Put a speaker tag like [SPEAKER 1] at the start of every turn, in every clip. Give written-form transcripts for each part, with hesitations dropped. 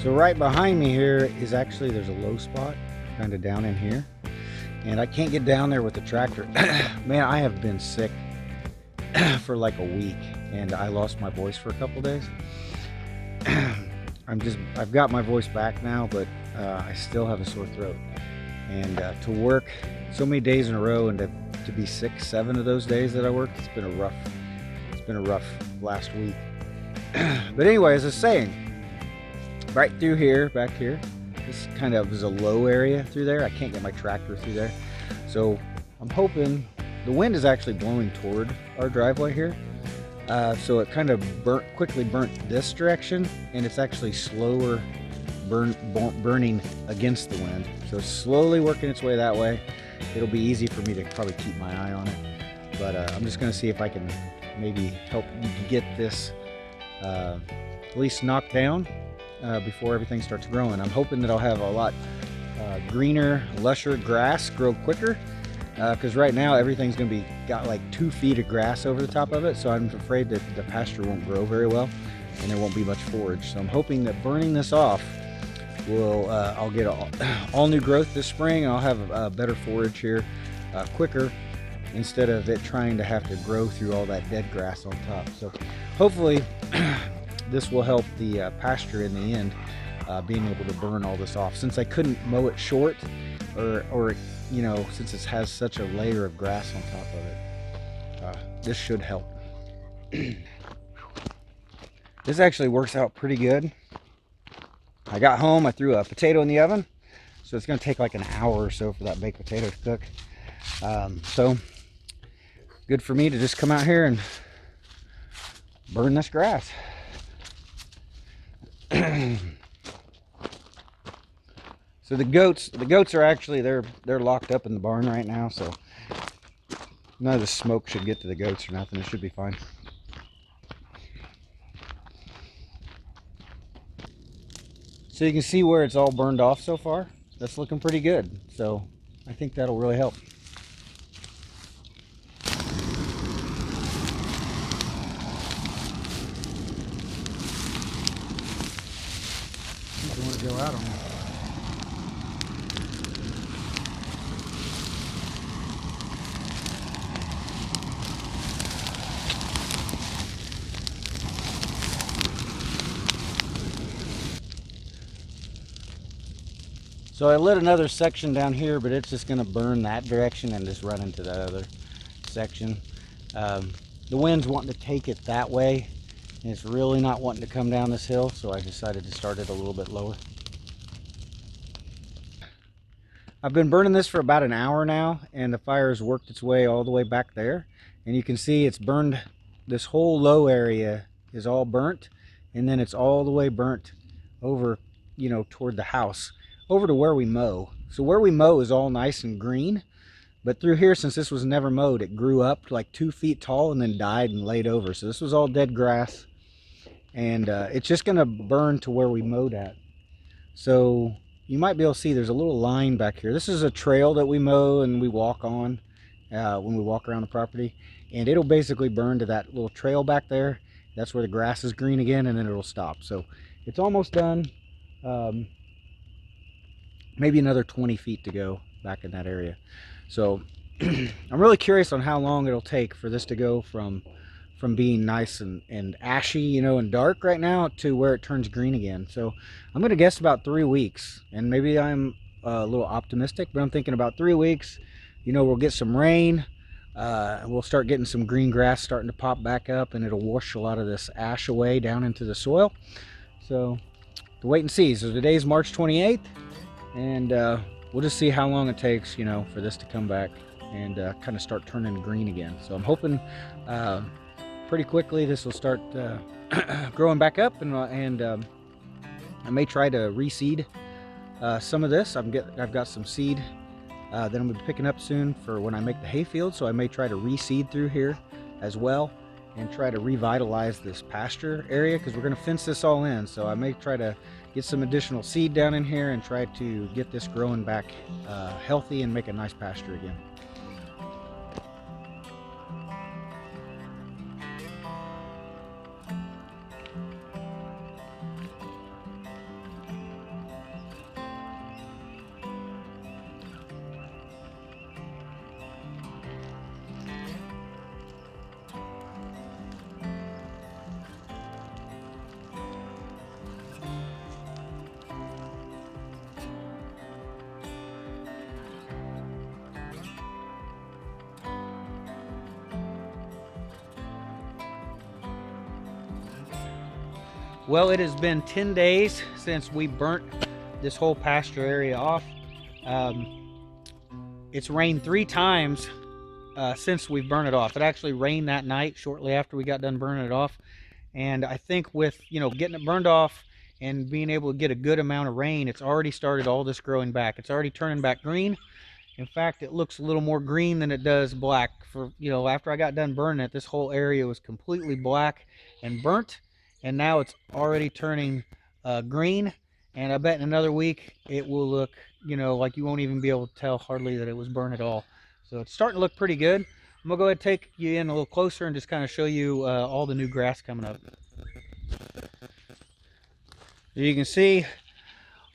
[SPEAKER 1] So right behind me here is actually, there's a low spot kind of down in here, and I can't get down there with the tractor. Man, I have been sick for like a week, and I lost my voice for a couple days. I've got my voice back now, but I still have a sore throat. And to work so many days in a row, and to be sick 7 of those days that I worked, it's been a rough last week. But anyway, as I was saying, right through here, back here, this kind of is a low area through there. I can't get my tractor through there. So I'm hoping, the wind is actually blowing toward our driveway here. So it kind of quickly burnt this direction, and it's actually slower burning against the wind. So it's slowly working its way that way. It'll be easy for me to probably keep my eye on it. But I'm just gonna see if I can maybe help get this at least knocked down before everything starts growing. I'm hoping that I'll have a lot greener, lusher grass grow quicker, because right now everything's going to be got like 2 feet of grass over the top of it, so I'm afraid that the pasture won't grow very well and there won't be much forage. So I'm hoping that burning this off will I'll get all new growth this spring. I'll have better forage here quicker, instead of it trying to have to grow through all that dead grass on top. So hopefully this will help the pasture in the end, being able to burn all this off. Since I couldn't mow it short, or you know, since it has such a layer of grass on top of it, this should help. This actually works out pretty good. I got home, I threw a potato in the oven, so it's going to take like an hour or so for that baked potato to cook. So good for me to just come out here and burn this grass. So the goats are actually, they're locked up in the barn right now, so none of the smoke should get to the goats or nothing. It should be fine. So you can see where it's all burned off so far. That's looking pretty good. So I think that'll really help. I don't want to go out on it. So I lit another section down here, but it's just going to burn that direction and just run into that other section. The wind's wanting to take it that way, and it's really not wanting to come down this hill, so I decided to start it a little bit lower. I've been burning this for about an hour now, and the fire has worked its way all the way back there, and you can see it's burned. This whole low area is all burnt, and then it's all the way burnt over, you know, toward the house, over to where we mow. So where we mow is all nice and green, but through here, since this was never mowed, it grew up like 2 feet tall and then died and laid over. So this was all dead grass, and it's just gonna burn to where we mowed at. So you might be able to see there's a little line back here. This is a trail that we mow and we walk on when we walk around the property, and it'll basically burn to that little trail back there. That's where the grass is green again, and then it'll stop. So it's almost done. Maybe another 20 feet to go back in that area. So I'm really curious on how long it'll take for this to go from being nice and ashy, you know, and dark right now, to where it turns green again. So I'm going to guess about 3 weeks, and maybe I'm a little optimistic, but I'm thinking about 3 weeks. You know, we'll get some rain, we'll start getting some green grass starting to pop back up, and it'll wash a lot of this ash away down into the soil. So to wait and see. So today's March 28th, and we'll just see how long it takes, you know, for this to come back and kind of start turning green again. So I'm hoping pretty quickly this will start growing back up, and I may try to reseed some of this. I've got some seed that I'm gonna be picking up soon for when I make the hayfield, so I may try to reseed through here as well and try to revitalize this pasture area, because we're going to fence this all in. So I may try to get some additional seed down in here and try to get this growing back healthy and make a nice pasture again. Well, it has been 10 days since we burnt this whole pasture area off. It's rained 3 times since we've burned it off. It actually rained that night shortly after we got done burning it off. And I think with, getting it burned off and being able to get a good amount of rain, it's already started all this growing back. It's already turning back green. In fact, it looks a little more green than it does black. After I got done burning it, this whole area was completely black and burnt, and now it's already turning green. And I bet in another week it will look, like you won't even be able to tell hardly that it was burned at all. So it's starting to look pretty good. I'm gonna go ahead and take you in a little closer and just kind of show you all the new grass coming up. You can see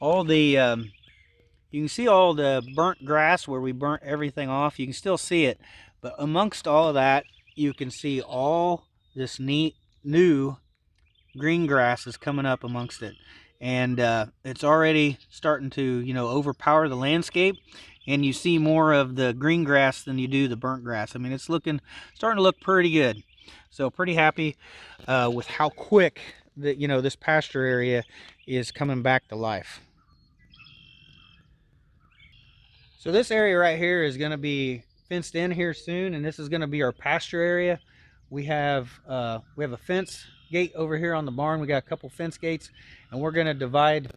[SPEAKER 1] all the burnt grass where we burnt everything off. You can still see it, but amongst all of that, you can see all this neat new green grass is coming up amongst it. And it's already starting to, overpower the landscape. And you see more of the green grass than you do the burnt grass. I mean, it's starting to look pretty good. So pretty happy with how quick that, this pasture area is coming back to life. So this area right here is going to be fenced in here soon, and this is going to be our pasture area. We have a fence gate over here on the barn. We got a couple fence gates, and we're going to divide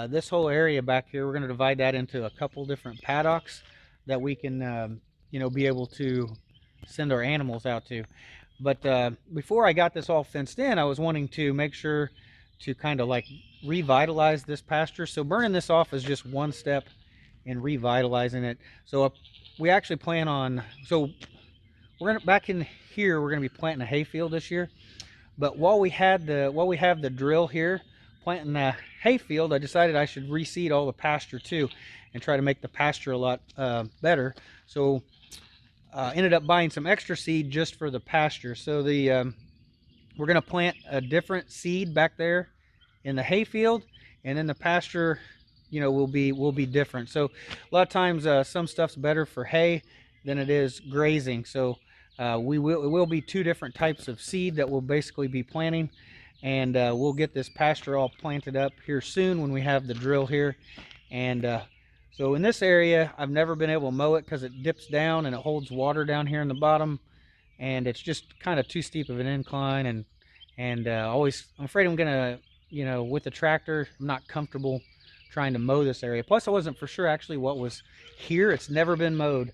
[SPEAKER 1] this whole area back here. We're going to divide that into a couple different paddocks that we can, be able to send our animals out to. But before I got this all fenced in, I was wanting to make sure to kind of like revitalize this pasture. So burning this off is just one step in revitalizing it. So we actually plan on, back in here, we're going to be planting a hayfield this year. But while we have the drill here planting the hayfield, I decided I should reseed all the pasture too and try to make the pasture a lot better. So ended up buying some extra seed just for the pasture. So we're going to plant a different seed back there in the hayfield, and then the pasture, will be different. So a lot of times some stuff's better for hay than it is grazing. So it will be 2 different types of seed that we'll basically be planting, and we'll get this pasture all planted up here soon when we have the drill here. And so in this area, I've never been able to mow it because it dips down and it holds water down here in the bottom, and it's just kind of too steep of an incline, and I'm afraid I'm gonna, with the tractor, I'm not comfortable trying to mow this area. Plus I wasn't for sure actually what was here. It's never been mowed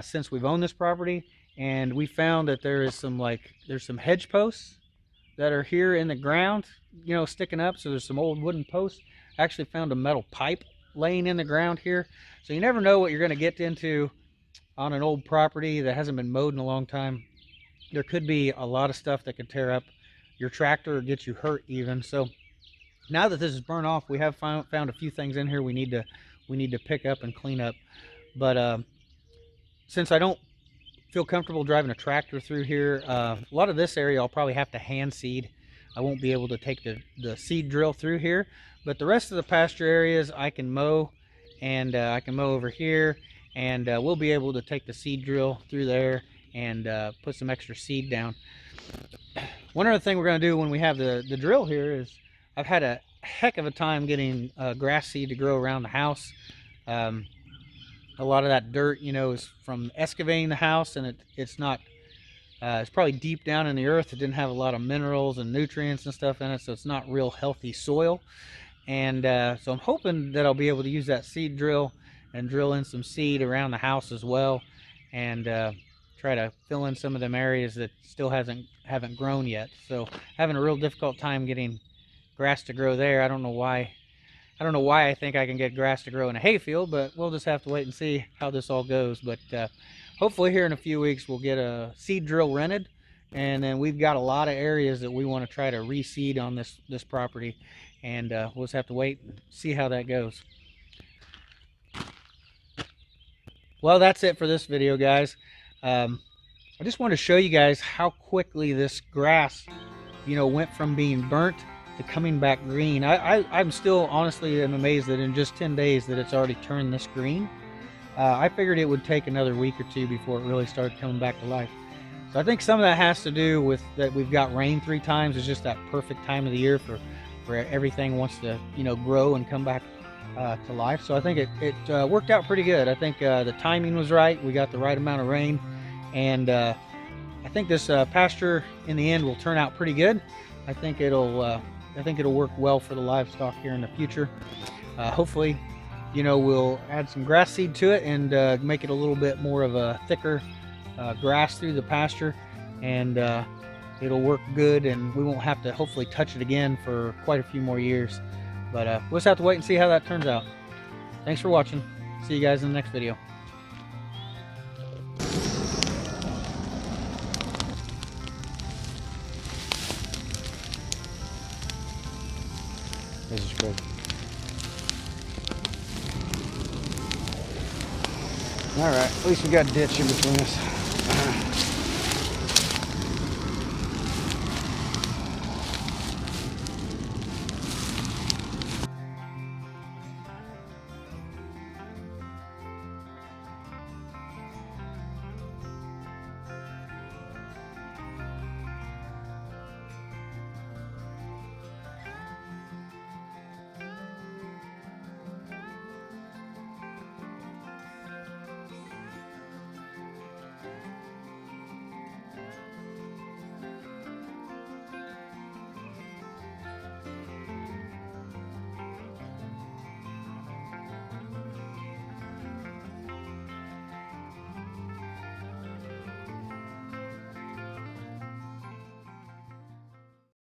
[SPEAKER 1] since we've owned this property. And we found that there's some hedge posts that are here in the ground, sticking up. So there's some old wooden posts. I actually found a metal pipe laying in the ground here. So you never know what you're going to get into on an old property that hasn't been mowed in a long time. There could be a lot of stuff that could tear up your tractor or get you hurt even. So now that this is burnt off, we have found a few things in here we need to pick up and clean up. But since I don't feel comfortable driving a tractor through here, a lot of this area I'll probably have to hand seed. I won't be able to take the seed drill through here, but the rest of the pasture areas I can mow, and I can mow over here, and we'll be able to take the seed drill through there and put some extra seed down. One other thing we're going to do when we have the drill here is, I've had a heck of a time getting grass seed to grow around the house. A lot of that dirt, is from excavating the house, and it's probably deep down in the earth. It didn't have a lot of minerals and nutrients and stuff in it, so it's not real healthy soil. And so I'm hoping that I'll be able to use that seed drill and drill in some seed around the house as well, and try to fill in some of them areas that still haven't grown yet. So having a real difficult time getting grass to grow there. I don't know why I think I can get grass to grow in a hayfield, but we'll just have to wait and see how this all goes. But hopefully here in a few weeks we'll get a seed drill rented, and then we've got a lot of areas that we want to try to reseed on this property, and we'll just have to wait and see how that goes. Well, that's it for this video, guys. I just wanted to show you guys how quickly this grass, went from being burnt to coming back green. I'm still honestly amazed that in just 10 days that it's already turned this green. I figured it would take another week or 2 before it really started coming back to life.
[SPEAKER 2] So I think some of that has to do with that we've got rain 3 times. It's just that perfect time of the year for everything wants to, you know, grow and come back to life. So I think it worked out pretty good. I think the timing was right. We got the right amount of rain, and I think this pasture in the end will turn out pretty good. I think it'll work well for the livestock here in the future. Hopefully, you know, we'll add some grass seed to it and make it a little bit more of a thicker grass through the pasture, and it'll work good, and we won't have to hopefully touch it again for quite a few more years. But we'll just have to wait and see how that turns out. Thanks for watching. See you guys in the next video.
[SPEAKER 1] This is good. All right, at least we got a ditch in between us.